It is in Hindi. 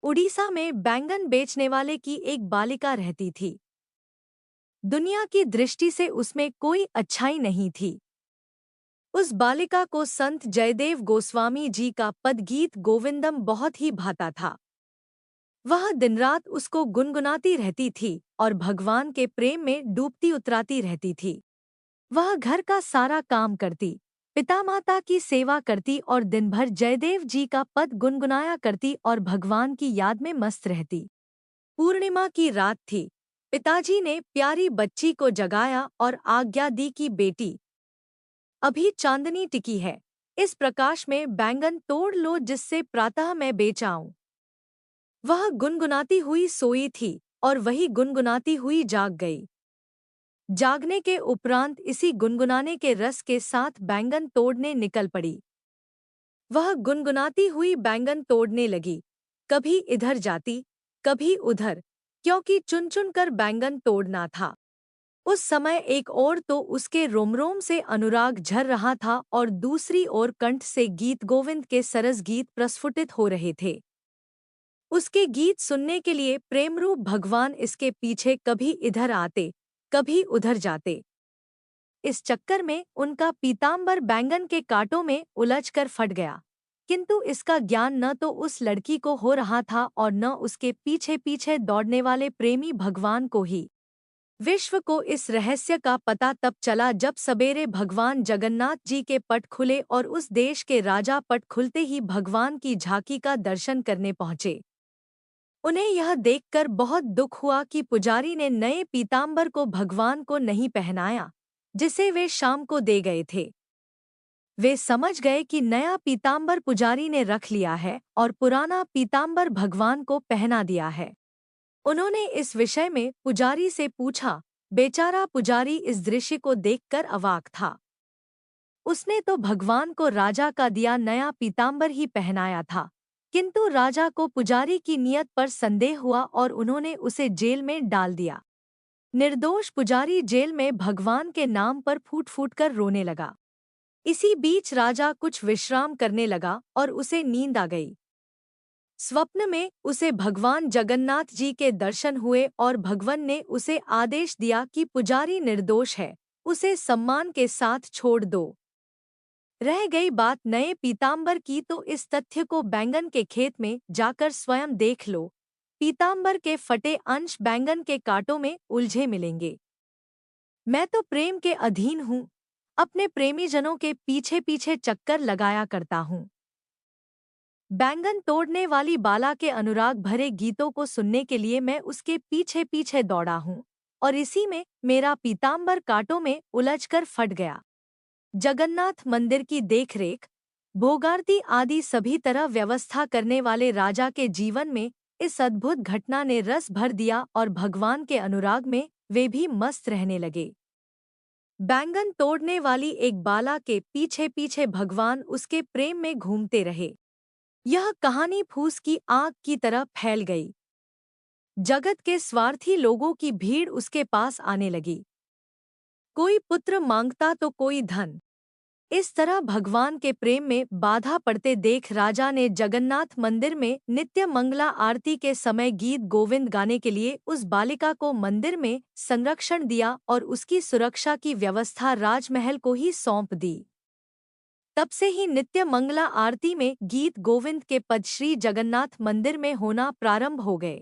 उड़ीसा में बैंगन बेचने वाले की एक बालिका रहती थी। दुनिया की दृष्टि से उसमें कोई अच्छाई नहीं थी। उस बालिका को संत जयदेव गोस्वामी जी का पदगीत गोविंदम बहुत ही भाता था। वह दिनरात उसको गुनगुनाती रहती थी और भगवान के प्रेम में डूबती उतराती रहती थी। वह घर का सारा काम करती, पिता माता की सेवा करती और दिन भर जयदेव जी का पद गुनगुनाया करती और भगवान की याद में मस्त रहती। पूर्णिमा की रात थी। पिताजी ने प्यारी बच्ची को जगाया और आज्ञा दी कि बेटी, अभी चांदनी टिकी है, इस प्रकाश में बैंगन तोड़ लो जिससे प्रातः मैं बेच आऊं। वह गुनगुनाती हुई सोई थी और वही गुनगुनाती हुई जाग गई। जागने के उपरांत इसी गुनगुनाने के रस के साथ बैंगन तोड़ने निकल पड़ी। वह गुनगुनाती हुई बैंगन तोड़ने लगी, कभी इधर जाती, कभी उधर, क्योंकि चुन चुन कर बैंगन तोड़ना था। उस समय एक ओर तो उसके रोमरोम से अनुराग झर रहा था और दूसरी ओर कंठ से गीत गोविंद के सरस गीत प्रस्फुटित हो रहे थे। उसके गीत सुनने के लिए प्रेमरूप भगवान इसके पीछे कभी इधर आते, कभी उधर जाते। इस चक्कर में उनका पीतांबर बैंगन के कांटों में उलझकर फट गया। किंतु इसका ज्ञान न तो उस लड़की को हो रहा था और न उसके पीछे पीछे दौड़ने वाले प्रेमी भगवान को ही। विश्व को इस रहस्य का पता तब चला जब सवेरे भगवान जगन्नाथ जी के पट खुले और उस देश के राजा पट खुलते ही भगवान की झांकी का दर्शन करने पहुंचे। उन्हें यह देखकर बहुत दुख हुआ कि पुजारी ने नए पीतांबर को भगवान को नहीं पहनाया, जिसे वे शाम को दे गए थे। वे समझ गए कि नया पीतांबर पुजारी ने रख लिया है और पुराना पीतांबर भगवान को पहना दिया है। उन्होंने इस विषय में पुजारी से पूछा। बेचारा पुजारी इस दृश्य को देखकर अवाक था। उसने तो भगवान को राजा का दिया नया पीतांबर ही पहनाया था, किंतु राजा को पुजारी की नियत पर संदेह हुआ और उन्होंने उसे जेल में डाल दिया। निर्दोष पुजारी जेल में भगवान के नाम पर फूट फूट कर रोने लगा। इसी बीच राजा कुछ विश्राम करने लगा और उसे नींद आ गई। स्वप्न में उसे भगवान जगन्नाथ जी के दर्शन हुए और भगवान ने उसे आदेश दिया कि पुजारी निर्दोष है, उसे सम्मान के साथ छोड़ दो। रह गई बात नए पीतांबर की, तो इस तथ्य को बैंगन के खेत में जाकर स्वयं देख लो। पीतांबर के फटे अंश बैंगन के कांटों में उलझे मिलेंगे। मैं तो प्रेम के अधीन हूँ, अपने प्रेमीजनों के पीछे पीछे चक्कर लगाया करता हूँ। बैंगन तोड़ने वाली बाला के अनुराग भरे गीतों को सुनने के लिए मैं उसके पीछे पीछे दौड़ा हूँ और इसी में मेरा पीतांबर कांटों में उलझकर फट गया। जगन्नाथ मंदिर की देखरेख, भोगारती आदि सभी तरह व्यवस्था करने वाले राजा के जीवन में इस अद्भुत घटना ने रस भर दिया और भगवान के अनुराग में वे भी मस्त रहने लगे। बैंगन तोड़ने वाली एक बाला के पीछे पीछे भगवान उसके प्रेम में घूमते रहे। यह कहानी फूस की आग की तरह फैल गई। जगत के स्वार्थी लोगों की भीड़ उसके पास आने लगी। कोई पुत्र मांगता तो कोई धन। इस तरह भगवान के प्रेम में बाधा पड़ते देख राजा ने जगन्नाथ मंदिर में नित्य मंगला आरती के समय गीत गोविंद गाने के लिए उस बालिका को मंदिर में संरक्षण दिया और उसकी सुरक्षा की व्यवस्था राजमहल को ही सौंप दी। तब से ही नित्य मंगला आरती में गीत गोविंद के पद श्री जगन्नाथ मंदिर में होना प्रारंभ हो गए।